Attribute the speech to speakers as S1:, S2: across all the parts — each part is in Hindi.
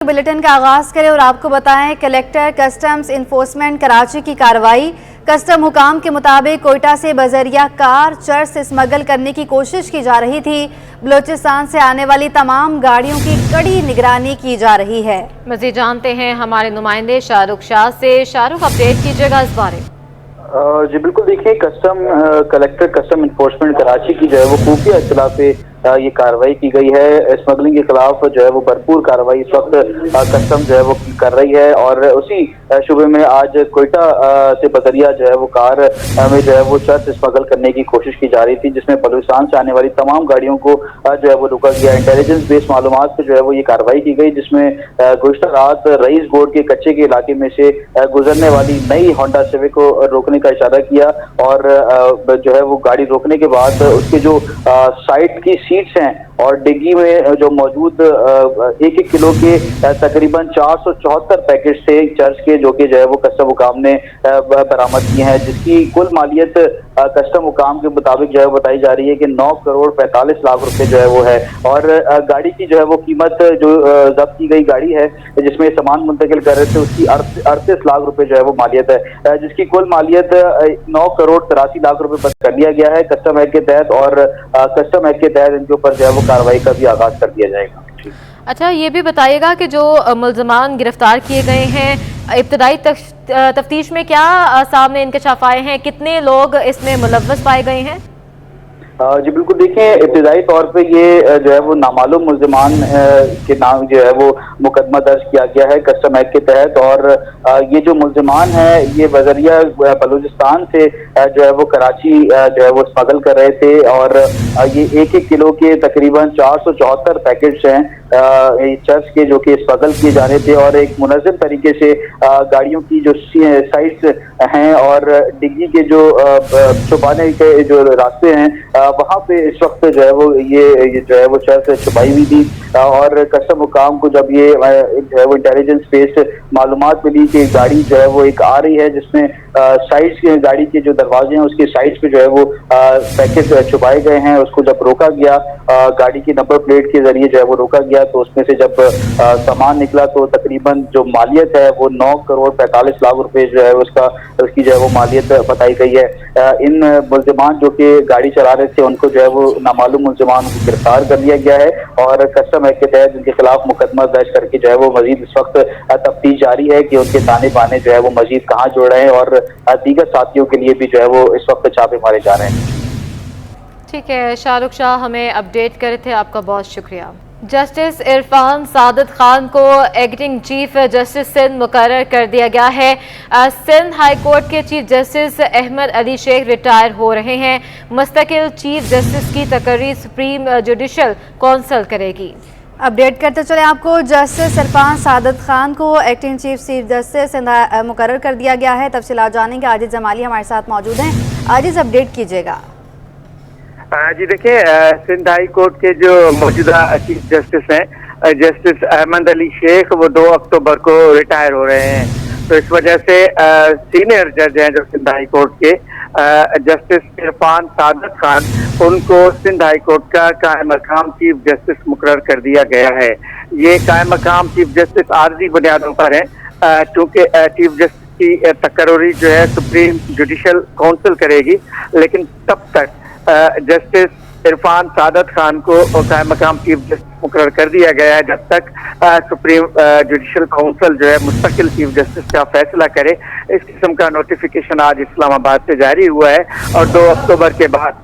S1: बुलेटिन का आगाज करें और आपको बताएं कलेक्टर कस्टम्स इन्फोर्समेंट कराची की कार्रवाई। कस्टम हुकाम के मुताबिक कोयटा से बजरिया कार चर्च स्मगल करने की कोशिश की जा रही थी। बलोचिस्तान से आने वाली तमाम गाड़ियों की कड़ी निगरानी की जा रही है।
S2: मजीद जानते हैं हमारे नुमाइंदे शाहरुख शाह से। शाहरुख, अपडेट कीजिएगा इस बारे।
S3: जी बिल्कुल, देखिए कलेक्टर कस्टम इन्फोर्समेंट कराची की जो है वो खुफिया इत्तला पे ये कार्रवाई की गई है। स्मगलिंग के खिलाफ जो है वो भरपूर कार्रवाई इस वक्त कस्टम जो है वो कर रही है और उसी शुबे में आज कोयटा से बदरिया जो है वो कार में जो है वो चर्च स्मगल करने की कोशिश की जा रही थी, जिसमें बलूचिस्तान से आने वाली तमाम गाड़ियों को जो है वो रोका गया। इंटेलिजेंस बेस्ड मालूमात पे जो है वो ये कार्रवाई की गई, जिसमें गुज़श्ता रात रईस गोड के कच्चे के इलाके में से गुजरने वाली नई होंडा सिविक को रोकने का इशारा किया और जो है वो गाड़ी रोकने के बाद उसके जो साइड की सीट्स हैं और डिग्गी में जो मौजूद 1-1 किलो के तकरीबन 474 पैकेट थे चर्च के, जो कि जो है वो कस्टम हुकाम ने बरामद किए हैं, जिसकी कुल मालियत कस्टम हुकाम के मुताबिक जो है बताई जा रही है कि 9 करोड़ 45 लाख रुपए जो है वो है। और गाड़ी की जो है वो कीमत जो जब्त की गई गाड़ी है जिसमें सामान मुंतकिल कर रहे थे उसकी 38 लाख रुपए जो है वो मालियत है, जिसकी कुल मालियत 9 करोड़ 83 लाख रुपए पर कर लिया गया है कस्टम एक्ट के तहत। और कस्टम एक्ट के तहत इनके ऊपर जो है वो कार्रवाई का भी आगाज कर दिया जाएगा।
S2: अच्छा, ये भी बताइएगा कि जो मुल्ज़मान गिरफ्तार किए गए हैं, इब्तदाई तफ्तीश में क्या सामने इंकशाफ आए हैं, कितने लोग इसमें मुलव्वस पाए गए हैं?
S3: जी बिल्कुल, देखिए इब्तदाई तौर पे ये जो है वो नामालूम मुल्ज़मान के नाम जो है वो मुकदमा दर्ज किया गया है कस्टम एक्ट के तहत। और ये जो मुल्ज़मान है ये बजरिया बलूचिस्तान से जो है वो कराची जो है वो स्मगल कर रहे थे और ये 1-1 किलो के तकरीबन 474 पैकेट्स हैं चर्च के, जो कि स्मगल किए जा रहे थे। और एक मुनज़्ज़म तरीके से गाड़ियों की जो साइड्स हैं और डिग्गी के जो छुपाने के जो रास्ते हैं वहाँ पे इस वक्त जो है वो ये जो है वो चर्च छुपाई हुई थी। और कस्टम हुकाम को जब ये जो है वो इंटेलिजेंस बेस्ड मालूमात मिली कि गाड़ी जो है वो एक आ रही है जिसमें साइड्स के गाड़ी के जो दरवाजे हैं उसके साइड्स पे जो है वो पैकेट छुपाए गए हैं, उसको जब रोका गया गाड़ी की नंबर प्लेट के जरिए जो है वो रोका गया, तो उसमें से जब सामान निकला तो तकरीबन जो मालियत है वो 9 करोड़ 45 लाख रुपए जो है उसकी जो है वो मालियत बताई गई है। इन मुल्ज़मान जो कि गाड़ी चला रहे थे उनको जो है वो नामालूम मुल्ज़मान को गिरफ्तार कर लिया गया है और कस्टम एक्ट के तहत उनके खिलाफ मुकदमा दर्ज करके जो है वो मजीद इस वक्त तफ्तीश जारी है कि उनके ताने बाने जो है वो मजीद कहाँ जोड़ रहे हैं और दीगर साथियों के लिए भी जो है वो इस वक्त छापे मारे जा रहे हैं।
S2: ठीक है, शाहरुख शाह हमें अपडेट करे थे, आपका बहुत शुक्रिया। जस्टिस इरफान सादत खान को एक्टिंग चीफ जस्टिस सिंध मुकर्रर कर दिया गया है। सिंध हाई कोर्ट के chief justice Ahmed Ali Sheikh retire हो रहे हैं। मुस्तकिल चीफ जस्टिस की तकर्री सुप्रीम जुडिशल काउंसिल करेगी।
S1: अपडेट करते चले आपको, जस्टिस इरफान सादत खान को एक्टिंग चीफ जस्टिस मुकर्रर कर दिया गया है। तफसीलात जानेंगे, आजिज जमाली हमारे साथ मौजूद हैं। आजिज, अपडेट कीजिएगा।
S4: जी देखिए, सिंध हाई कोर्ट के जो मौजूदा चीफ जस्टिस हैं जस्टिस अहमद अली शेख, वो 2 अक्टूबर को रिटायर हो रहे हैं। तो इस वजह से सीनियर जज हैं जो सिंध हाई कोर्ट के जस्टिस इरफान सादत खान, उनको सिंध हाई कोर्ट का कायम मकाम चीफ जस्टिस मुकर्रर कर दिया गया है। ये कायम मकाम चीफ जस्टिस आर्जी बुनियादों पर है, क्योंकि चीफ जस्टिस की तकर्री जो है सुप्रीम जुडिशल काउंसिल करेगी, लेकिन तब तक जस्टिस इरफान सादत खान को कायम मकाम चीफ जस्टिस मुकर्रर कर दिया गया है जब तक सुप्रीम जुडिशल काउंसिल जो है मुस्तकिल चीफ जस्टिस का फैसला करे। इस किस्म का नोटिफिकेशन आज इस्लामाबाद से जारी हुआ है और 2 अक्टूबर के बाद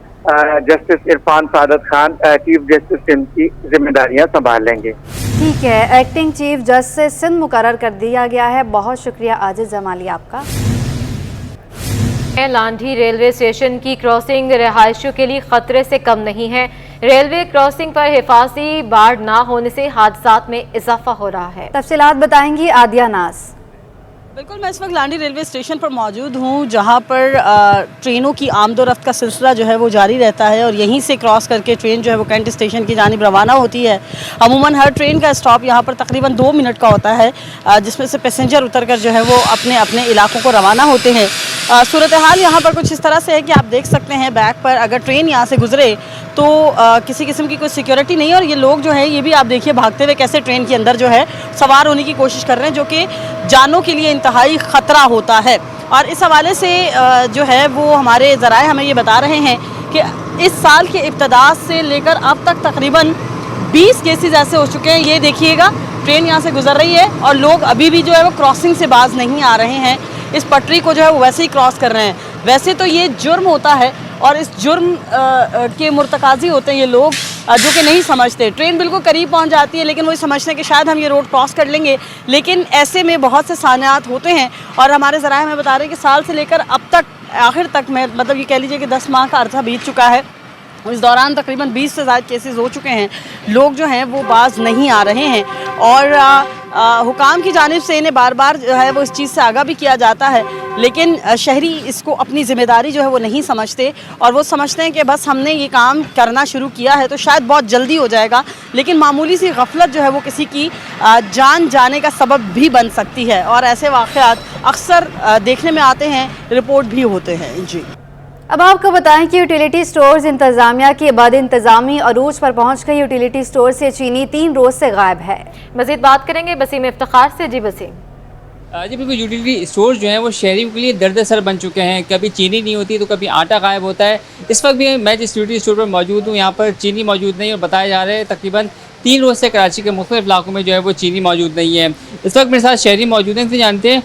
S4: जस्टिस इरफान सादत खान चीफ जस्टिस सिंध की जिम्मेदारियां संभाल लेंगे।
S1: ठीक है, एक्टिंग चीफ जस्टिस सिंध मुकर्रर कर दिया गया है। बहुत शुक्रिया आजिज जमाली आपका।
S2: लांढी रेलवे स्टेशन की क्रॉसिंग रिहायशियों के लिए खतरे से कम नहीं है। रेलवे क्रॉसिंग पर हिफाजती बाड़ ना होने से हादसात में इजाफा हो रहा है।
S1: तफसीलात बताएंगी आदिया नाज।
S5: बिल्कुल, मैं इस वक्त लांढी रेलवे स्टेशन पर मौजूद हूँ, जहाँ पर ट्रेनों की आमदोरफ्त का सिलसिला जो है वो जारी रहता है और यहीं से क्रॉस करके ट्रेन जो है वो कैंट स्टेशन की जानिब रवाना होती है। अमूमन हर ट्रेन का स्टॉप यहाँ पर तकरीबन 2 मिनट का होता है, जिसमें से पैसेंजर उतरकर जो है वो अपने अपने इलाकों को रवाना होते हैं। सूरत हाल यहाँ पर कुछ इस तरह से है कि आप देख सकते हैं बैक पर अगर ट्रेन यहाँ से गुजरे तो किसी किस्म की कोई सिक्योरिटी नहीं है। और ये लोग जो है ये भी आप देखिए भागते हुए कैसे ट्रेन के अंदर जो है सवार होने की कोशिश कर रहे हैं, जो कि जानों के लिए इंतहाई ख़तरा होता है। और इस हवाले से जो है वो हमारे ज़राए हमें ये बता रहे हैं कि इस साल के इब्तिदा से लेकर अब तक तकरीबन 20 केसेस ऐसे हो चुके हैं। ये देखिएगा ट्रेन यहाँ से गुजर रही है और लोग अभी भी जो है वो क्रॉसिंग से बाज नहीं आ रहे हैं, इस पटरी को जो है वो वैसे ही क्रॉस कर रहे हैं। वैसे तो ये जुर्म होता है और इस जुर्म के मुर्तकाजी होते हैं ये लोग जो कि नहीं समझते। ट्रेन बिल्कुल करीब पहुंच जाती है लेकिन वो समझते हैं कि शायद हम ये रोड क्रॉस कर लेंगे, लेकिन ऐसे में बहुत से सानियात होते हैं। और हमारे ज़राए हमें बता रहे हैं कि साल से लेकर अब तक आखिर तक में मतलब ये कह लीजिए कि 10 माह का अरसा बीत चुका है। इस दौरान तकरीबन 20 से ज़्यादा केसेस हो चुके हैं। लोग जो हैं वो बाज नहीं आ रहे हैं और हुकाम की जानिब से इन्हें बार बार जो है वो इस चीज़ से आगाह भी किया जाता है, लेकिन शहरी इसको अपनी ज़िम्मेदारी जो है वो नहीं समझते और वो समझते हैं कि बस हमने ये काम करना शुरू किया है तो शायद बहुत जल्दी हो जाएगा, लेकिन मामूली सी गफलत जो है वो किसी की जान जाने का सबब भी बन सकती है। और ऐसे वाक़यात अक्सर देखने में आते हैं, रिपोर्ट भी होते हैं। जी,
S1: अब आपको बताएं कि यूटिलिटी स्टोर्स इंतजामिया के बाद इंतजामी अरूज पर पहुंच गई। यूटिलिटी स्टोर से चीनी 3 रोज से गायब है।
S2: मजीद बात करेंगे वसीम इफ्तिखार से। जी वसीम।
S6: जी बिल्कुल, यूटिलिटी स्टोर जो हैं वो शहरियों के लिए दर्द-ए-सर बन चुके हैं। कभी चीनी नहीं होती तो कभी आटा गायब होता है। इस वक्त भी मैं जिस यूटिलिटी स्टोर पर मौजूद हूँ यहाँ पर चीनी मौजूद नहीं और बताया जा रहा है तकरीबन 3 रोज़ से कराची के मुख्तलिफ इलाकों में जो है वो चीनी मौजूद नहीं है। इस वक्त मेरे साथ शहरी मौजूद हैं, इनसे जानते हैं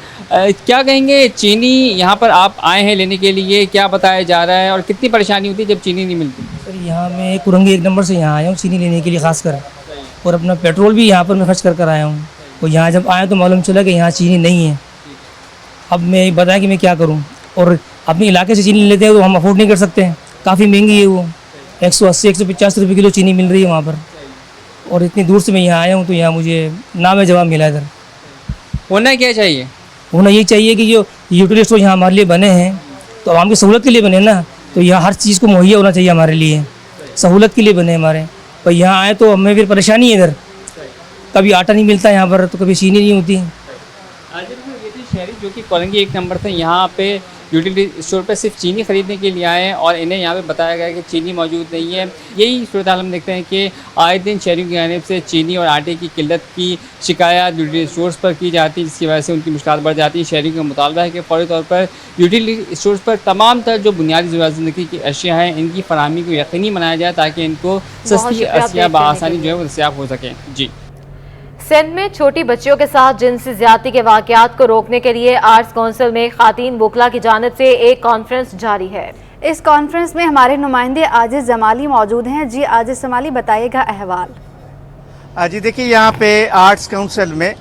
S6: क्या कहेंगे चीनी यहाँ पर आप आए हैं लेने के लिए, क्या बताया जा रहा है और कितनी परेशानी होती है जब चीनी नहीं मिलती?
S7: सर यहाँ मैं कुरंगी 1 नंबर से यहाँ आया हूँ चीनी लेने के लिए ख़ास कर, और अपना पेट्रोल भी यहाँ पर मैं खर्च कर आया हूँ। और यहाँ जब आया तो मालूम चला कि यहाँ चीनी नहीं है। अब मैं बताया कि मैं क्या करूँ, और अपने इलाके से चीनी लेते हैं तो हम अफोर्ड नहीं कर सकते हैं, काफ़ी महंगी है वो। 180-150 रुपये किलो चीनी मिल रही है वहाँ पर, और इतनी दूर से मैं यहाँ आया हूँ तो यहाँ मुझे ना में जवाब मिला इधर।
S6: होना क्या चाहिए?
S7: होना ये चाहिए कि जो यूटिलिटी स्टोर यहाँ हमारे लिए बने हैं तो आवाम की सहूलत के लिए बने ना, तो यहाँ हर चीज़ को मुहैया होना चाहिए हमारे लिए, सहूलत के लिए बने हमारे। पर यहाँ आए तो हमें फिर परेशानी है इधर, कभी आटा नहीं मिलता यहाँ पर तो कभी चीनी नहीं होती।
S6: ये थे शहरी जो कि कोरंगी 1 नंबर से यहाँ पे यूटिलिटी स्टोर पर सिर्फ चीनी ख़रीदने के लिए आए हैं और इन्हें यहाँ पे बताया गया कि चीनी मौजूद नहीं है। यही सूरत हाल हम देखते हैं कि आए दिन शहरियों की जानिब से चीनी और आटे की किल्लत की शिकायत यूटिलिटी स्टोर्स पर की जाती है, जिसकी वजह से उनकी मुश्किलात बढ़ जाती है। शहरियों का मुतालबा है कि फ़ौरी तौर पर यूटिलिटी स्टोर्स पर तमाम तर जो बुनियादी ज़रूरत ज़िंदगी की अशिया हैं इनकी फराहमी को यकीनी बनाया जाए ताकि इनको सस्ती अशिया बआसानी जो है वो दस्तयाब हो सकें। जी।
S2: सिंध में छोटी बच्चियों के साथ जिनसी ज्यादती के वाकयात को रोकने के लिए आर्ट्स काउंसिल में खातीन वकला की जानिब से एक कॉन्फ्रेंस जारी है।
S1: इस कॉन्फ्रेंस में हमारे नुमाइंदे आजिज जमाली मौजूद हैं। जी आजिज जमाली, बताइएगा अहवाल।
S8: जी देखिए, यहाँ पे आर्ट्स काउंसिल में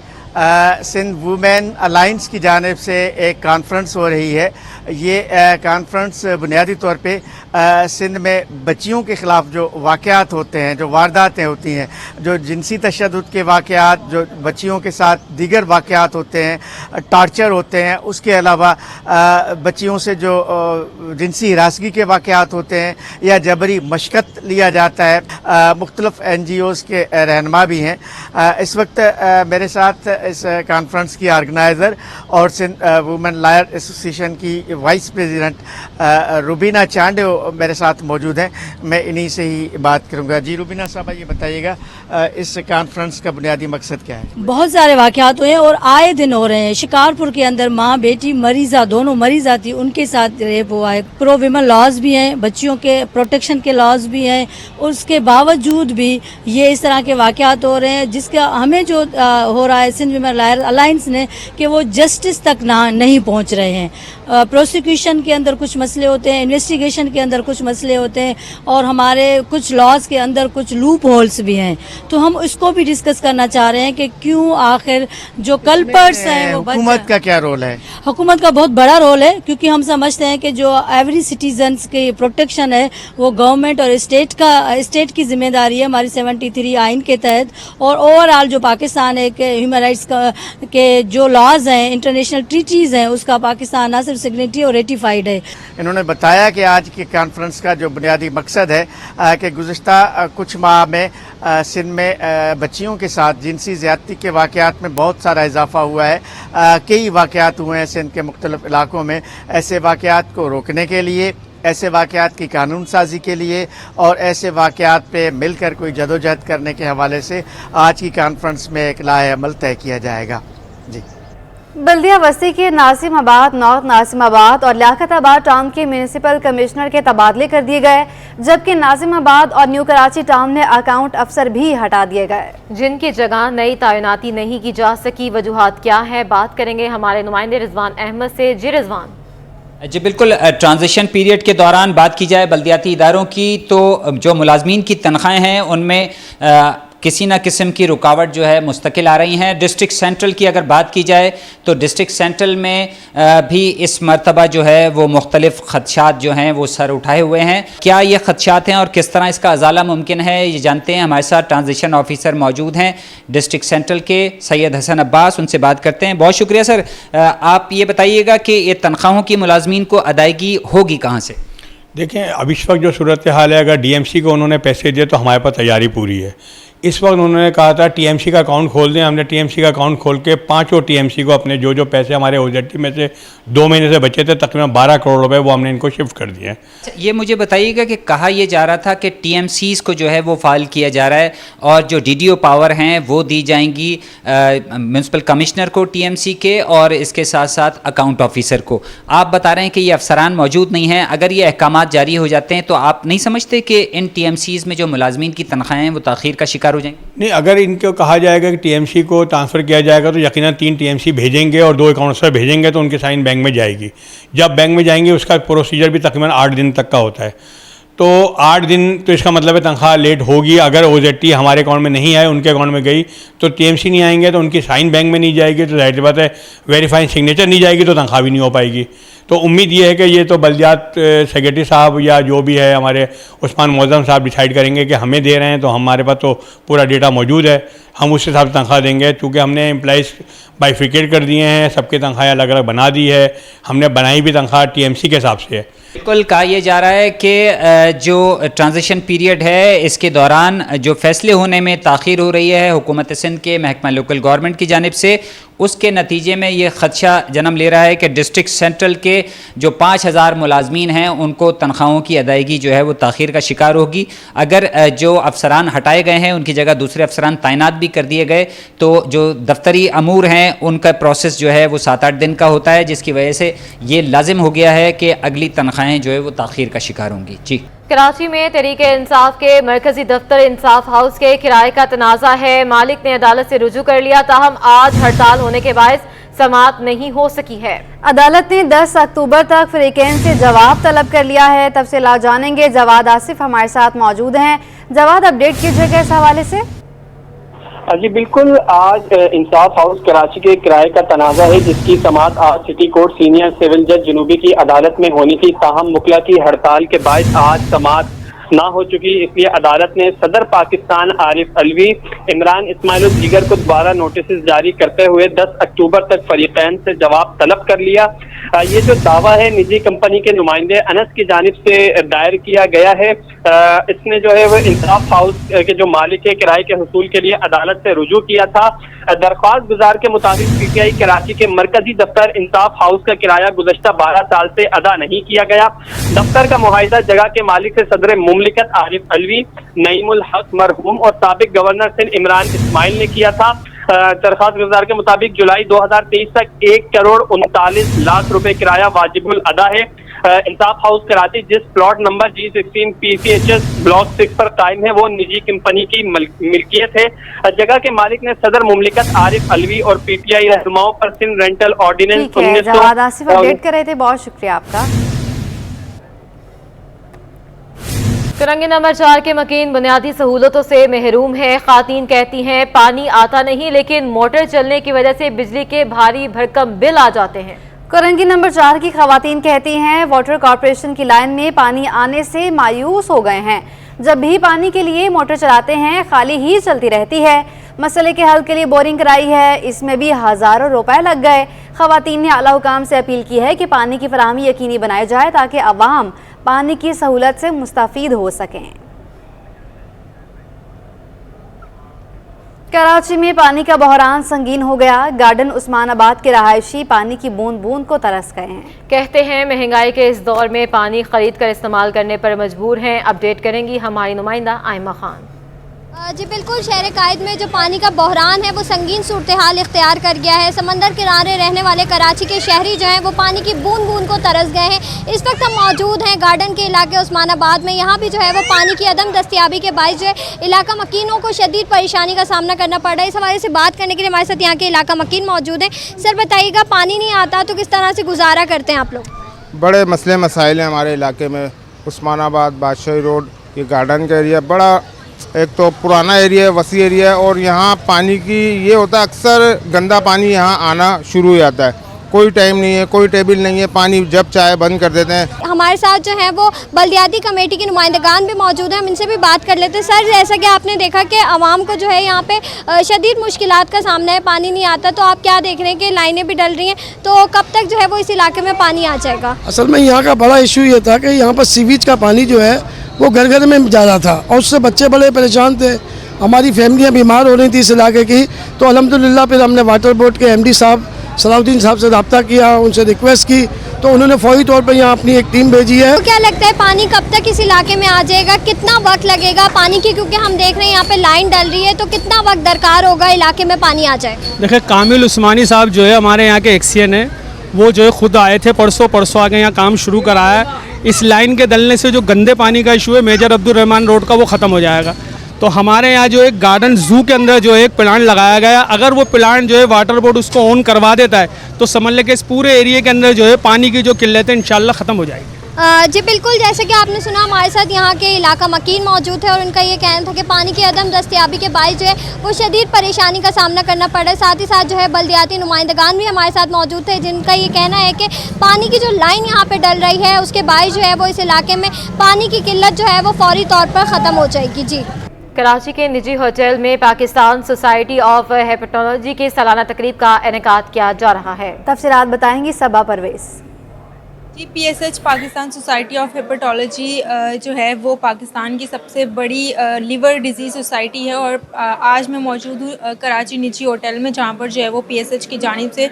S8: सिंध वुमेन अलायंस की जानिब से एक कॉन्फ्रेंस हो रही है। ये कॉन्फ्रेंस बुनियादी तौर पे सिंध में बच्चियों के ख़िलाफ़ जो वाक़यात होते हैं, जो वारदातें होती हैं, जो जिनसी तशद्दुद के वाक़यात, जो बच्चियों के साथ दीगर वाक़यात होते हैं, टार्चर होते हैं, उसके अलावा बच्चियों से जो जिनसी हिरासगी के वाक़यात होते हैं या जबरी मशक्क़त लिया जाता है। मुख्तलिफ़ NGOs के रहनुमा भी हैं। इस वक्त मेरे साथ इस कॉन्फ्रेंस की ऑर्गेनाइज़र और सिंध वुमेन लॉयर एसोसिएशन की वाइस प्रेसिडेंट रुबीना चांडे मेरे साथ मौजूद हैं। मैं इन्हीं से ही बात करूंगा। जी रुबीना साहबा, ये बताइएगा इस कॉन्फ्रेंस का बुनियादी मकसद क्या है?
S9: बहुत सारे वाक़यात हुए और आए दिन हो रहे हैं। शिकारपुर के अंदर माँ बेटी मरीज़ा दोनों मरीज़ा थी, उनके साथ रेप हुआ है। प्रो विमेन लॉज भी हैं, बच्चियों के प्रोटेक्शन के लॉज भी हैं, उसके बावजूद भी ये इस तरह के वाक़यात हो रहे हैं जिसका हमें जो हो रहा है सिंध वुमेन लॉयर अलायंस ने कि वो जस्टिस तक नहीं पहुँच रहे हैं। प्रोसिक्यूशन के अंदर कुछ मसले होते हैं, इन्वेस्टिगेशन के अंदर कुछ मसले होते हैं और हमारे कुछ लॉज के अंदर कुछ लूप होल्स भी हैं। तो हम इसको भी डिस्कस करना चाह रहे हैं कि क्यों आखिर जो कल्पर्ट्स हैं वो
S8: हुकूमत का क्या रोल है?
S9: हुकूमत का बहुत बड़ा रोल है, क्योंकि हम समझते हैं कि जो एवरी सिटीजन्स की प्रोटेक्शन है वो गवर्नमेंट और स्टेट की जिम्मेदारी है हमारी 73 आइन के तहत। और ओवरऑल जो पाकिस्तान है कि ह्यूमन राइट्स के जो लॉज हैं, इंटरनेशनल ट्रीटीज़ हैं, उसका पाकिस्तान ना सिर्फ सिग्नेटरी और रेटिफाइड है।
S8: इन्होंने बताया कि आज की कॉन्फ्रेंस का जो बुनियादी मकसद है कि गुज़िश्ता कुछ माह में सिंध में बच्चियों के साथ जिनसी ज़्यादती के वाक़यात में बहुत सारा इजाफा हुआ है। कई वाक़यात हुए हैं सिंध के मुख्तलिफ़ इलाकों में। ऐसे वाक़यात को रोकने के लिए ऐसे वाक़यात की कानून साजी के लिए और ऐसे वाक़यात पे मिलकर कोई जदोजहद करने के हवाले से आज की कॉन्फ्रेंस में एक लाए अमल तय किया जाएगा। जी।
S1: बल्दिया बस्ती के नासिमाबाद, नॉर्थ नासिमाबाद और लियाकताबाद टाउन के म्यूनिसिपल कमिश्नर के तबादले कर दिए गए, जबकि नासिमाबाद और न्यू कराची टाउन में अकाउंट अफसर भी हटा दिए गए,
S2: जिनकी जगह नई तैनाती नहीं की जा सकी। वजूहात क्या है, बात करेंगे हमारे नुमाइंदे रिजवान अहमद से। जी रिजवान।
S10: जी बिल्कुल, ट्रांजिशन पीरियड के दौरान बात की जाए बल्दियाती इदारों की तो जो मुलाजमीन की तनख्वाहें हैं उनमें किसी न किस्म की रुकावट जो है मुस्तकिल आ रही हैं। डिस्ट्रिक्ट सेंट्रल की अगर बात की जाए तो डिस्ट्रिक्ट सेंट्रल में भी इस मरतबा जो है वो मुख्तलिफ खदशात जो हैं वो सर उठाए हुए हैं। क्या ये खदशात हैं और किस तरह इसका अजाला मुमकिन है, ये जानते हैं। हमारे साथ ट्रांजिशन ऑफिसर मौजूद हैं डिस्ट्रिक्ट सेंट्रल के, सैयद हसन अब्बास, उनसे बात करते हैं। बहुत शुक्रिया सर। आप ये बताइएगा कि ये तनख्वाहों की मुलाजमीन को अदायगी होगी कहाँ से?
S11: देखें, अब इस वक्त जो सूरत हाल है, अगर डीएमसी को उन्होंने पैसे दिए तो हमारे पास तैयारी पूरी है। इस वक्त उन्होंने कहा था टीएमसी का अकाउंट खोल दें। हमने टीएमसी का अकाउंट खोल के पांचों टीएमसी को अपने जो पैसे हमारे ओजेटी में से 2 महीने से बचे थे, तकरीबन 12 करोड़ रुपए, वो हमने इनको शिफ्ट कर दिए हैं।
S10: ये मुझे बताइएगा कि कहा यह जा रहा था कि टीएमसीज़ को जो है वो फाइल किया जा रहा है और जो डीडीओ पावर हैं वो दी जाएंगी म्यूनसिपल कमिश्नर को टीएमसी के और इसके साथ साथ अकाउंट ऑफिसर को। आप बता रहे हैं कि ये अफसरान मौजूद नहीं हैं। अगर ये अहकामात जारी हो जाते हैं तो आप नहीं समझते कि इन टीएमसीज़ में जो मुलाजमीन की तनख्वाहें हैं वो ताख़ीर का शिकार हो जाएंगी?
S11: नहीं, अगर इनको कहा जाएगा कि टीएमसी को ट्रांसफ़र किया जाएगा तो यकीनन 3 टीएमसी भेजेंगे और 2 अकाउंट्सर भेजेंगे तो उनकी साइन बैंक में जाएगी। जब बैंक में जाएंगे उसका प्रोसीजर भी तकरीबन 8 दिन तक का होता है। तो 8 दिन तो इसका मतलब है तनख्वाह लेट होगी। अगर ओजेटी हमारे अकाउंट में नहीं आए, उनके अकाउंट में गई, तो टीएमसी नहीं आएंगे तो उनकी साइन बैंक में नहीं जाएगी, तो जाहिर बात है वेरीफाइंग सिग्नेचर नहीं जाएगी तो तनख्वाह भी नहीं हो पाएगी। तो उम्मीद ये है कि ये तो बल्दियात सेक्रेटरी साहब या जो भी है हमारे उस्मान मौज़म साहब डिसाइड करेंगे कि हमें दे रहे हैं तो हमारे पास तो पूरा डेटा मौजूद है, हम उस हिसाब से तनख्वाह देंगे। चूँकि हमने एम्प्लॉइज़ बाइफिकेट कर दिए हैं, सबके तनख्वाहें अलग अलग बना दी है, हमने बनाई भी तनख्वाह टीएमसी के हिसाब से है।
S10: बिल्कुल, कहा यह जा रहा है कि जो ट्रांजिशन पीरियड है इसके दौरान जो फैसले होने में ताख़ीर हो रही है हुकूमत सिंध के महकमा लोकल गवर्नमेंट की जानिब से, उसके नतीजे में ये खदशा जन्म ले रहा है कि डिस्ट्रिक्ट सेंट्रल के जो 5000 मुलाजमीन हैं उनको तनख्वाहों की अदायगी जो है वो ताख़ीर का शिकार होगी। अगर जो अफसरान हटाए गए हैं उनकी जगह दूसरे अफसरान तैनात भी कर दिए गए तो जो दफ्तरी अमूर हैं उनका प्रोसेस जो है वो 7-8 दिन का होता है, जिसकी वजह से ये लाजिम हो गया है कि अगली तनख्वाहें जो है वो ताख़ीर का शिकार होंगी। जी।
S2: कराची में तहरीके इंसाफ के मरकजी दफ्तर इंसाफ हाउस के किराए का तनाज़ा है। मालिक ने अदालत से रुजू कर लिया, ताहम आज हड़ताल होने के बायस समाअत नहीं हो सकी है।
S1: अदालत ने 10 अक्टूबर तक फ्रीकेन से जवाब तलब कर लिया है। तफसीलात जानेंगे, जवाद आसिफ हमारे साथ मौजूद हैं। जवाद, अपडेट कीजिएगा इस हवाले से।
S12: जी बिल्कुल, आज इंसाफ हाउस कराची के किराए का तनाज़ा है जिसकी समाअत आज सिटी कोर्ट सीनियर सिविल जज जनूबी की अदालत में होनी थी, ताहम मुकला की हड़ताल के बाद आज समाअत ना हो चुकी। इसलिए अदालत ने सदर पाकिस्तान आरिफ अलवी, इमरान इस्माइल और दीगर को दोबारा नोटिस जारी करते हुए 10 अक्टूबर तक फरीकैन से जवाब तलब कर लिया। ये जो दावा है निजी कंपनी के नुमाइंदे अनस की जानिब से दायर किया गया है। इसने जो है वो इंसाफ हाउस के जो मालिक है किराए के हुसूल के लिए अदालत से रुजू किया था। दरख्वास्त गुजार के मुताबिक पीटीआई कराची के मरकजी दफ्तर इंसाफ हाउस का किराया गुज़श्ता 12 साल से अदा नहीं किया गया। दफ्तर का मुआहिदा जगह के मालिक से सदर मुमलिकत आरिफ अलवी, नईमुल हक मरहूम और साबिक गवर्नर सिंध इमरान इस्माइल ने किया था। दरख्वास्त गुजार के मुताबिक जुलाई 2023 तक 1,39 लाख रुपए किराया वाजिबुल अदा है। इंसाफ हाउस कराची जिस plot number G16 PCHS block 6 पर कायम है वो निजी कंपनी की मिल्कियत है। जगह के मालिक ने सदर मुमलिकत आरिफ अलवी और पीटीआई रहनुमाओं पर सिंध रेंटल ऑर्डिनेंस
S1: 1900 अपडेट कर रहे थे। बहुत शुक्रिया आपका।
S2: फिरंगी नंबर 4 के मकीन बुनियादी सहूलतों से महरूम है। खातीन कहती हैं पानी आता नहीं, लेकिन मोटर चलने की वजह से बिजली के भारी भरकम बिल आ जाते हैं।
S1: करंगी नंबर 4 की खवातीन कहती हैं वाटर कॉर्पोरेशन की लाइन में पानी आने से मायूस हो गए हैं। जब भी पानी के लिए मोटर चलाते हैं खाली ही चलती रहती है। मसले के हल के लिए बोरिंग कराई है, इसमें भी हज़ारों रुपए लग गए। खवातीन ने आला हुकाम से अपील की है कि पानी की फराहमी यकीनी बनाई जाए ताकि अवाम पानी की सहूलत से मुस्तफीद हो सकें। कराची में पानी का बहरान संगीन हो गया। गार्डन उस्मानाबाद के रहायशी पानी की बूंद बूंद को तरस गए हैं।
S2: कहते हैं महंगाई के इस दौर में पानी खरीद कर इस्तेमाल करने पर मजबूर हैं। अपडेट करेंगी हमारी नुमाइंदा आयमा खान।
S13: जी बिल्कुल, शहर कायद में जो पानी का बहरान है वो संगीन सूरत हाल इख्तियार कर गया है। समंदर किनारे रहने वाले कराची के शहरी जो हैं वो पानी की बूंद बूंद को तरस गए हैं। इस वक्त हम मौजूद हैं गार्डन के इलाके उस्मानाबाद में। यहाँ भी जो है वो पानी की अदम दस्तियाबी के बायस जो है इलाका मकीनों को शदीद परेशानी का सामना करना पड़ रहा है। इस हवाले से बात करने के लिए हमारे साथ यहाँ के इलाका मकीन मौजूद हैं। सर बताइएगा, पानी नहीं आता तो किस तरह से गुजारा करते हैं आप लोग?
S14: बड़े मसले मसाइल हैं हमारे इलाके में। उस्मानाबाद बादशाही रोड ये गार्डन का एरिया बड़ा, एक तो पुराना एरिया है, वसी एरिया है, और यहाँ पानी की ये होता है अक्सर गंदा पानी यहाँ आना शुरू हो जाता है। कोई टाइम नहीं है, कोई टेबल नहीं है, पानी जब चाहे बंद कर देते हैं।
S13: हमारे साथ जो है वो बल्दियाती कमेटी के नुमाइंदगान भी मौजूद हैं, हम इनसे भी बात कर लेते हैं। सर, जैसा कि आपने देखा कि आवाम को जो है यहाँ पे शदीद मुश्किलात का सामना है, पानी नहीं आता, तो आप क्या देख रहे हैं कि लाइनें भी डल रही हैं, तो कब तक जो है वो इस इलाके में पानी आ जाएगा?
S15: असल में यहाँ का बड़ा इशू ये था कि यहाँ पर सीवेज का पानी जो है वो घर घर में जा रहा था और उससे बच्चे बड़े परेशान थे। हमारी फैमिलियाँ बीमार हो रही थी इस इलाके की। तो अल्हम्दुलिल्लाह फिर हमने वाटर बोर्ड के MD साहब सलाउद्दीन साहब से रब्ता किया, उनसे रिक्वेस्ट की, तो उन्होंने फौरी तौर पर यहाँ अपनी एक टीम भेजी है।
S13: तो क्या लगता है पानी कब तक इस इलाके में आ जाएगा? कितना वक्त लगेगा पानी की? क्योंकि हम देख रहे हैं यहाँ पे लाइन डल रही है, तो कितना वक्त दरकार होगा इलाके में पानी आ जाए?
S16: देखिए, कामिल उस्मानी साहब जो है हमारे यहाँ के एक्सीएन है, वो जो है खुद आए थे, परसों आके यहाँ काम शुरू कराया है। इस लाइन के डलने से जो गंदे पानी का इशू है मेजर अब्दुल रहमान रोड का, वो ख़त्म हो जाएगा। तो हमारे यहाँ जो एक गार्डन जू के अंदर जो एक प्लांट लगाया गया, अगर वो प्लांट जो है वाटर बोर्ड उसको ऑन करवा देता है तो समझ लें कि इस पूरे एरिया के अंदर जो है पानी की जो किल्लत है इंशाल्लाह ख़त्म हो जाएगी।
S13: जी बिल्कुल, जैसे कि आपने सुना, हमारे साथ यहाँ के इलाका मकीन मौजूद है और उनका ये कहना था कि पानी की अदम दस्तियाबी के बायस जो है वो शदीद परेशानी का सामना करना पड़ रहा है। साथ ही साथ जो है बल्दियाती नुमाइंदगान भी हमारे साथ मौजूद थे, जिनका ये कहना है कि पानी की जो लाइन यहाँ पे डल रही है उसके बायस जो है वो इस इलाके में पानी की किल्लत जो है वो फौरी तौर पर ख़त्म हो जाएगी। जी,
S2: कराची के निजी होटल में पाकिस्तान सोसाइटी ऑफ हेपेटोलॉजी की सालाना तकरीब का इनेकाद किया जा रहा है।
S1: तफसीलात बताएंगी Saba Parvez.
S17: PSH Pakistan society of hepatology जो है वो पाकिस्तान की सबसे बड़ी लिवर डिजीज़ सोसाइटी है और आज मैं मौजूद हूँ कराची निजी होटल में, जहाँ पर जो है वो PSH की जानिब से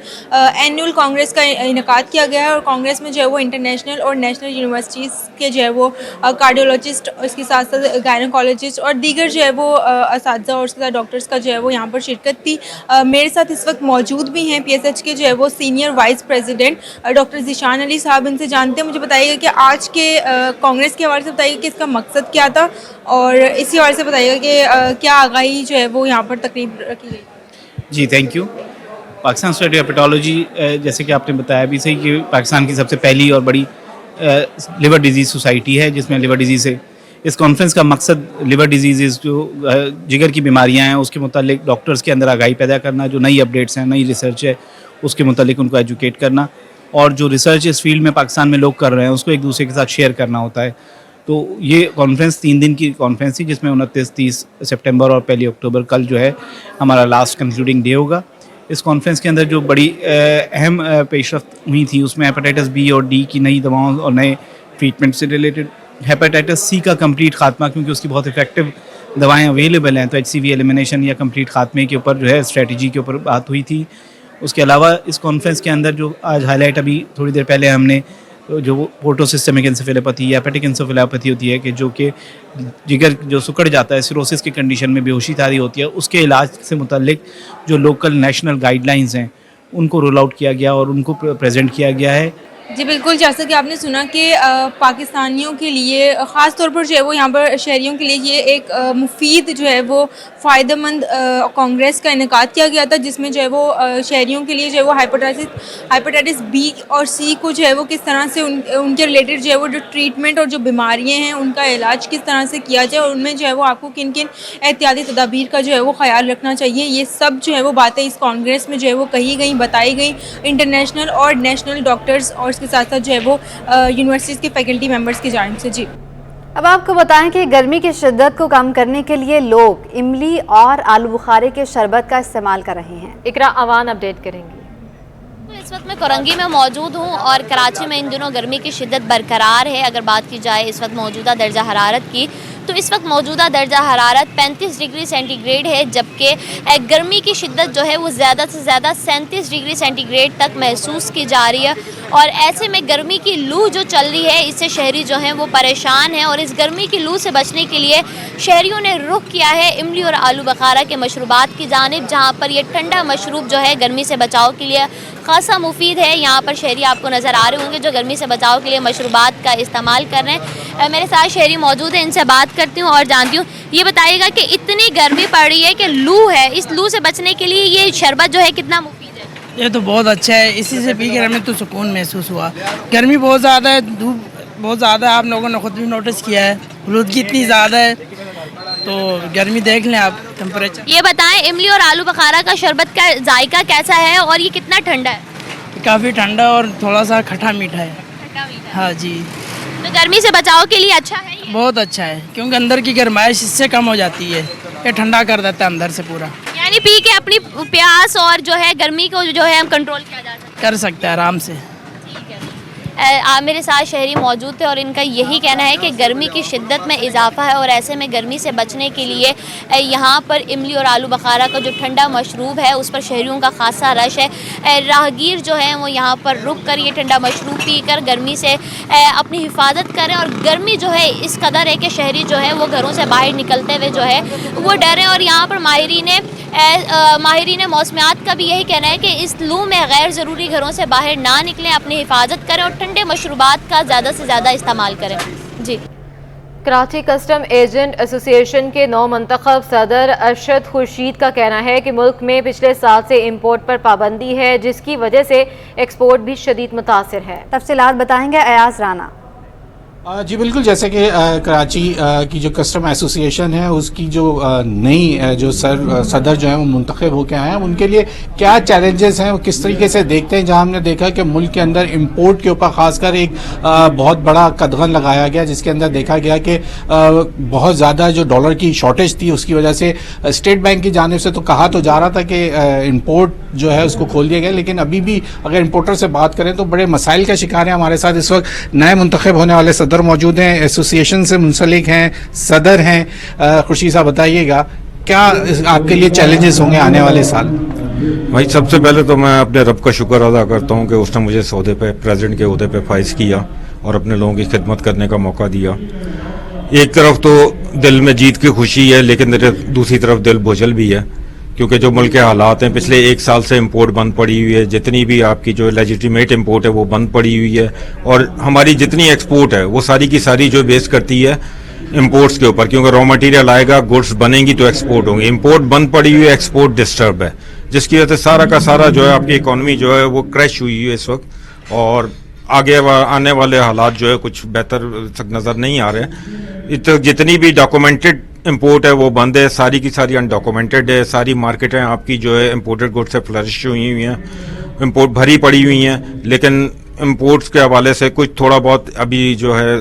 S17: एनुअल कांग्रेस का इनेकाद किया गया है। और कांग्रेस में जो है वो इंटरनेशनल और नेशनल यूनिवर्सिटीज़ के जो है वो कार्डियोलॉजिस्ट, इसके साथ साथ गायनोकोलॉजिस्ट और दीगर जो है वो असातिज़ा और उसके साथ डॉक्टर्स का जो है वो यहाँ पर शिरकत थी। मेरे साथ इस वक्त मौजूद भी हैं PSH के जो है वो senior vice president doctor Zeeshan Ali साहब। से जानते हैं, मुझे बताइएगा कि आज के कांग्रेस के हवाले से बताइएगा कि इसका मकसद क्या था, और इसी हवाले से बताइएगा कि क्या आगाही जो है वो यहाँ पर तकरीब रखी गई।
S18: जी thank you. Pakistan society of hepatology, जैसे कि आपने बताया भी सही, कि पाकिस्तान की सबसे पहली और बड़ी लिवर डिजीज़ सोसाइटी है जिसमें लिवर डिजीज़ है। इस कॉन्फ्रेंस का मकसद लिवर डिजीज़ जो जिगर की बीमारियाँ हैं उसके मुतालिक डॉक्टर्स के अंदर आगाही पैदा करना, जो नई अपडेट्स हैं, नई रिसर्च है, उसके मुतालिक उनको एजुकेट करना, और जो रिसर्च इस फील्ड में पाकिस्तान में लोग कर रहे हैं उसको एक दूसरे के साथ शेयर करना होता है। तो ये कॉन्फ्रेंस 3 दिन की कॉन्फ्रेंस थी, जिसमें 29-30 सितंबर और 1 अक्टूबर कल जो है हमारा लास्ट कंक्लूडिंग डे होगा। इस कॉन्फ्रेंस के अंदर जो बड़ी अहम पेशरफ्त हुई थी उसमें हेपेटाइटिस बी और डी की नई दवाओं और नए ट्रीटमेंट से रिलेटेड, हेपेटाइटिस सी का कंप्लीट खात्मा, क्योंकि उसकी बहुत इफेक्टिव दवाएँ अवेलेबल हैं, तो HCV एलिमिनेशन या कंप्लीट खात्मे के ऊपर जो है स्ट्रेटजी के ऊपर बात हुई थी। उसके अलावा इस कॉन्फ्रेंस के अंदर जो आज हाईलाइट अभी थोड़ी देर पहले हमने जो पोर्टो सिस्टमिक एन्सेफेलोपैथी या हेपेटिक एन्सेफेलोपैथी होती है, कि जो कि जिगर जो सिकुड़ जाता है, सिरोसिस की कंडीशन में बेहोशी तारी होती है, उसके इलाज से मुतल्लिक जो लोकल नेशनल गाइडलाइंस हैं उनको रोल आउट किया गया और उनको प्रेजेंट किया गया है।
S17: जी बिल्कुल, जैसा कि आपने सुना कि पाकिस्तानियों के लिए, ख़ास तौर पर जो है वो यहाँ पर शहरियों के लिए ये एक मुफीद जो है वो फ़ायदेमंद कांग्रेस का इनेकाद किया गया था, जिसमें जो है वो शहरियों के लिए जो है वो हेपेटाइटिस बी और सी को जो है वो किस तरह से उनके रिलेटेड जो है वो जो ट्रीटमेंट और जो बीमारियाँ हैं उनका इलाज किस तरह से किया जाए, और उनमें जो है वो आपको किन किन एहतियाती तदाबीर का जो है वो ख्याल रखना चाहिए, ये सब जो है वो बातें इस कांग्रेस में जो है वो कही गई, बताई गई। इंटरनेशनल और नेशनल डॉक्टर्स और इसके साथ साथ जो है वो यूनिवर्सिटीज़ के फैकल्टी मेंबर्स की जानिब से। जी,
S1: अब आपको बताएं कि गर्मी की शिद्दत को कम करने के लिए लोग इमली और आलू बुखारे के शरबत का इस्तेमाल कर रहे हैं।
S2: इकरा अवान अपडेट करेंगी।
S19: इस वक्त मैं कोरंगी में मौजूद हूँ और कराची में इन दिनों गर्मी की शिद्दत बरकरार है। अगर बात की जाए इस वक्त मौजूदा दर्जा हरारत की, तो इस वक्त मौजूदा दर्जा हरारत 35 डिग्री सेंटीग्रेड है, जबकि गर्मी की शिद्दत जो है वो ज़्यादा से ज़्यादा 37 डिग्री सेंटीग्रेड तक महसूस की जा रही है। और ऐसे में गर्मी की लू जो चल रही है, इससे शहरी जो हैं वो परेशान हैं। और इस गर्मी की लू से बचने के लिए शहरियों ने रुख किया है इमली और आलू बखारा के मशरूबात की जानिब, जहाँ पर ये ठंडा मशरूब जो है गर्मी से बचाव के लिए खासा मुफीद है। यहाँ पर शहरी आपको नज़र आ रहे होंगे जो गर्मी से बचाव के लिए मशरूबात का इस्तेमाल कर रहे हैं। मेरे साथ शहरी मौजूद हैं, इनसे बात करती हूँ और जानती हूँ। ये बताइएगा कि इतनी गर्मी पड़ रही है कि लू है, इस लू से बचने के लिए ये शरबत जो है कितना मुफीद है?
S20: ये तो बहुत अच्छा है, इसी से पी कर हमें तो सुकून महसूस हुआ। गर्मी बहुत ज़्यादा है, धूप बहुत ज़्यादा है, आप लोगों ने खुद भी नोटिस किया है, आलूदगी इतनी ज़्यादा है, तो गर्मी देख लें आप टेम्परेचर।
S19: ये बताएं इमली और आलू बखारा का शरबत का जायका कैसा है और ये कितना ठंडा है?
S20: काफ़ी ठंडा और थोड़ा सा खट्टा मीठा है। हाँ जी,
S19: तो गर्मी से बचाव के लिए अच्छा है ये?
S20: बहुत अच्छा है, क्योंकि अंदर की गर्माइश इससे कम हो जाती है, ये ठंडा कर देता है अंदर से पूरा।
S19: यानी पी के अपनी प्यास और जो है गर्मी को जो है हम कंट्रोल किया जा सकता है,
S20: कर सकते हैं आराम से।
S19: मेरे साथ शहरी मौजूद थे और इनका यही कहना है कि गर्मी की शिद्दत में इजाफा है और ऐसे में गर्मी से बचने के लिए यहाँ पर इमली और आलू बखारा का जो ठंडा मशरूब है उस पर शहरियों का खासा रश है। राहगीर जो है वो यहाँ पर रुक कर ये ठंडा मशरूब पीकर गर्मी से अपनी हिफाजत करें। और गर्मी जो है इस कदर है कि शहरी जो है वो घरों से बाहर निकलते हुए जो है वो डरें। और यहाँ पर माहिरीन मौसमियात का भी यही कहना है कि इस लू में गैर ज़रूरी घरों से बाहर ना निकलें, अपनी हिफाजत करें और ठंडे मशरूबात का ज़्यादा से ज़्यादा इस्तेमाल करें। जी।
S2: कराची कस्टम एजेंट एसोसिएशन के नौ मंतखब सदर अरशद खुर्शीद का कहना है कि मुल्क में पिछले साल से इम्पोर्ट पर पाबंदी है, जिसकी वजह से एक्सपोर्ट भी शदीद मुतासिर है।
S1: तफसीलात बताएंगे अयाज राना।
S21: जी बिल्कुल, जैसे कि कराची की जो कस्टम एसोसिएशन है उसकी जो नई जो सदर जो है वो मुंतखब होकर आए हैं, उनके लिए क्या चैलेंजेस हैं, वो किस तरीके से देखते हैं। जहां हमने देखा कि मुल्क के अंदर इंपोर्ट के ऊपर खासकर एक बहुत बड़ा कदगन लगाया गया, जिसके अंदर देखा गया कि बहुत ज़्यादा जो डॉलर की शॉर्टेज थी उसकी वजह से स्टेट बैंक की जानिब से तो कहा तो जा रहा था कि इंपोर्ट जो है उसको खोल दिया गया, लेकिन अभी भी अगर इंपोर्टर से बात करें तो बड़े मसाइल का शिकार है। हमारे साथ इस वक्त नए मुंतखब होने वाले सदर मौजूद हैं, एसोसिएशन से मुंसलिक हैं, सदर हैं। खुर्शीद साहब बताइएगा क्या आपके लिए चैलेंजेस होंगे आने वाले साल?
S22: भाई सबसे पहले तो मैं अपने रब का शुक्र अदा करता हूँ कि उसने मुझे सौदे पे प्रेसिडेंट के ओहदे पे फाइज किया और अपने लोगों की खिदमत करने का मौका दिया। एक तरफ तो दिल में जीत की खुशी है, लेकिन दूसरी तरफ दिल बोझल भी है, क्योंकि जो मुल्क के हालात हैं, पिछले एक साल से इंपोर्ट बंद पड़ी हुई है, जितनी भी आपकी जो लेजिटिमेट इंपोर्ट है वो बंद पड़ी हुई है, और हमारी जितनी एक्सपोर्ट है वो सारी की सारी जो बेस करती है इंपोर्ट्स के ऊपर, क्योंकि रॉ मटेरियल आएगा, गुड्स बनेंगी तो एक्सपोर्ट होंगी। इंपोर्ट बंद पड़ी हुई है, एक्सपोर्ट डिस्टर्ब है, जिसकी वजह से सारा का सारा जो है आपकी इकॉनमी जो है वो क्रैश हुई है इस वक्त, और आगे आने वाले हालात जो है कुछ बेहतर नज़र नहीं आ रहे। जितनी भी डॉक्यूमेंटेड इंपोर्ट है वो बंद है, सारी की सारी अनडॉक्यूमेंटेड है। सारी मार्केटें आपकी जो है इंपोर्टेड गुड्स से फ्लरिश हुई हुई हैं, इंपोर्ट भरी पड़ी हुई हैं, लेकिन इंपोर्ट्स के हवाले से कुछ थोड़ा बहुत अभी जो है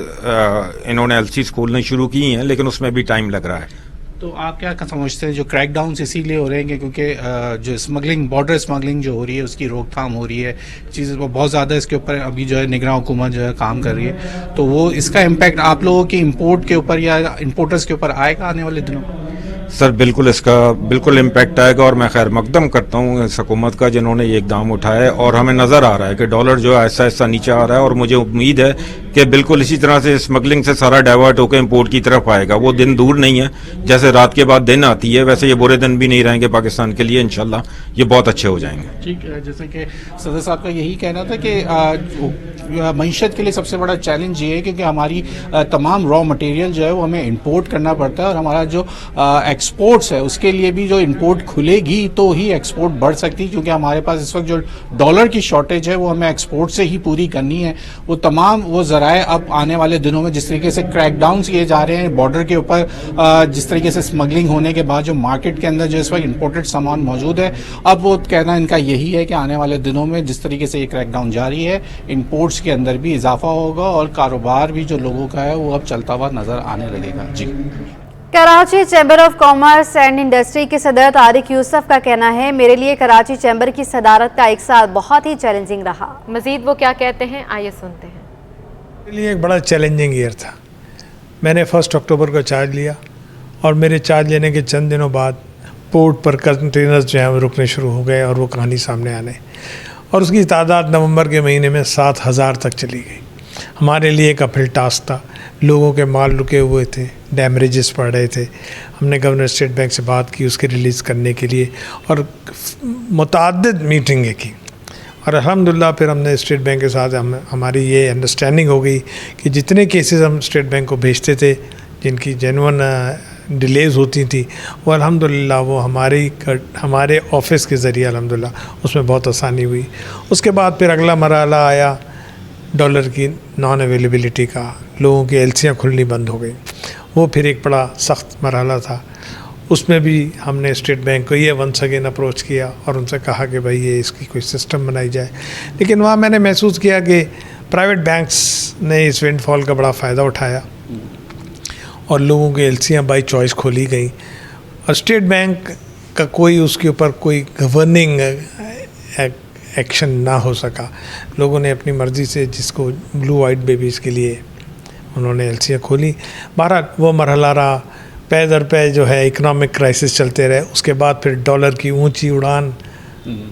S22: इन्होंने एलसीज खोलने शुरू की हैं, लेकिन उसमें भी टाइम लग रहा है।
S21: तो आप क्या समझते हैं जो क्रैकडाउन इसीलिए हो रहे हैं क्योंकि जो स्मगलिंग, बॉर्डर स्मगलिंग जो हो रही है उसकी रोकथाम हो रही है, चीज़ें बहुत ज़्यादा इसके ऊपर अभी जो है निगरान हुकूमत जो है काम कर रही है, तो वो इसका इम्पैक्ट आप लोगों के इंपोर्ट के ऊपर या इंपोर्टर्स के ऊपर आएगा आने वाले दिनों?
S22: सर बिल्कुल इसका बिल्कुल इम्पैक्ट आएगा, और मैं खैर मकदम करता हूँ इस हुकूमत का जिन्होंने ये इकदाम उठाया है, और हमें नज़र आ रहा है कि डॉलर जो है ऐसा ऐसा नीचे आ रहा है, और मुझे उम्मीद है कि बिल्कुल इसी तरह से स्मगलिंग से सारा डाइवर्ट होकर इंपोर्ट की तरफ आएगा। वो दिन दूर नहीं है, जैसे रात के बाद दिन आती है वैसे ये बुरे दिन भी नहीं रहेंगे पाकिस्तान के लिए, इंशाल्लाह ये बहुत अच्छे हो जाएंगे।
S21: ठीक है, जैसे कि सदर साहब का यही कहना था कि मईशत के लिए सबसे बड़ा चैलेंज ये है क्योंकि हमारी तमाम रॉ मटेरियल जो है वो हमें इंपोर्ट करना पड़ता है, और हमारा जो एक्सपोर्ट्स है उसके लिए भी जो इंपोर्ट खुलेगी तो ही एक्सपोर्ट बढ़ सकती है, क्योंकि हमारे पास इस वक्त जो डॉलर की शॉर्टेज है वो हमें एक्सपोर्ट से ही पूरी करनी है। वो तमाम वो ज़राए अब आने वाले दिनों में जिस तरीके से क्रैकडाउन किए जा रहे हैं बॉर्डर के ऊपर, जिस तरीके से स्मगलिंग होने के बाद जो मार्केट के अंदर जो इस वक्त इंपोर्टेड सामान मौजूद है, अब वो कहना इनका यही है कि आने वाले दिनों में जिस तरीके से ये क्रैकडाउन जारी है इंपोर्ट्स के अंदर भी इजाफा होगा और कारोबार भी जो लोगों का है वो अब चलता हुआ नजर आने लगेगा। जी।
S1: Karachi chamber of commerce and industry के सदर तारिक यूसुफ का कहना है, मेरे लिए कराची चैम्बर की सदारत का एक साल बहुत ही चैलेंजिंग रहा।
S2: मजीद वो क्या कहते हैं आइए सुनते हैं।
S23: मेरे लिए एक बड़ा चैलेंजिंग ईयर था।
S3: मैंने 1 अक्टूबर को चार्ज लिया और मेरे चार्ज लेने के चंद दिनों बाद पोर्ट पर कंटेनर्स जो हैं वो रुकने शुरू हो गए और वो कहानी सामने आने, और उसकी तादाद नवंबर के महीने में 7,000 तक चली गई। हमारे लिए एक अपहिल टास्क था, लोगों के माल रुके हुए थे, डैमरेजेस पड़ रहे थे। हमने गवर्नर स्टेट बैंक से बात की उसके रिलीज़ करने के लिए और मुतअद्दिद मीटिंगें की, और अल्हम्दुलिल्लाह फिर हमने स्टेट बैंक के साथ हमारी ये अंडरस्टैंडिंग हो गई कि जितने केसेस हम स्टेट बैंक को भेजते थे जिनकी जेन्युइन डिलेज़ होती थी, वो अल्हम्दुलिल्लाह वो हमारे ऑफिस के ज़रिए अल्हम्दुलिल्लाह उसमें बहुत आसानी हुई। उसके बाद फिर अगला मरहला आया डॉलर की नॉन अवेलेबिलिटी का, लोगों की एलसियाँ खुलनी बंद हो गई, वो फिर एक बड़ा सख्त मरहला था। उसमें भी हमने स्टेट बैंक को ये वंस अगेन अप्रोच किया और उनसे कहा कि भाई ये इसकी कोई सिस्टम बनाई जाए, लेकिन वहाँ मैंने महसूस किया कि प्राइवेट बैंक्स ने इस विंडफॉल का बड़ा फ़ायदा उठाया और लोगों की एलसियाँ बाई चॉइस खोली गई, और स्टेट बैंक का कोई उसके ऊपर कोई गवर्निंग एक्शन ना हो सका। लोगों ने अपनी मर्ज़ी से जिसको ब्लू वाइट बेबीज़ के लिए उन्होंने एलसियाँ खोली। बहरहाल वो मरहला रहा, पै दर पै जो है इकोनॉमिक क्राइसिस चलते रहे, उसके बाद फिर डॉलर की ऊंची उड़ान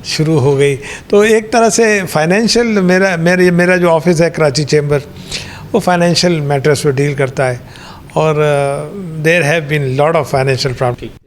S3: शुरू हो गई। तो एक तरह से फाइनेंशियल मेरा जो ऑफिस है कराची चैम्बर, वो फाइनेंशियल मैटर्स पर डील करता है, और there have been lot of financial problem.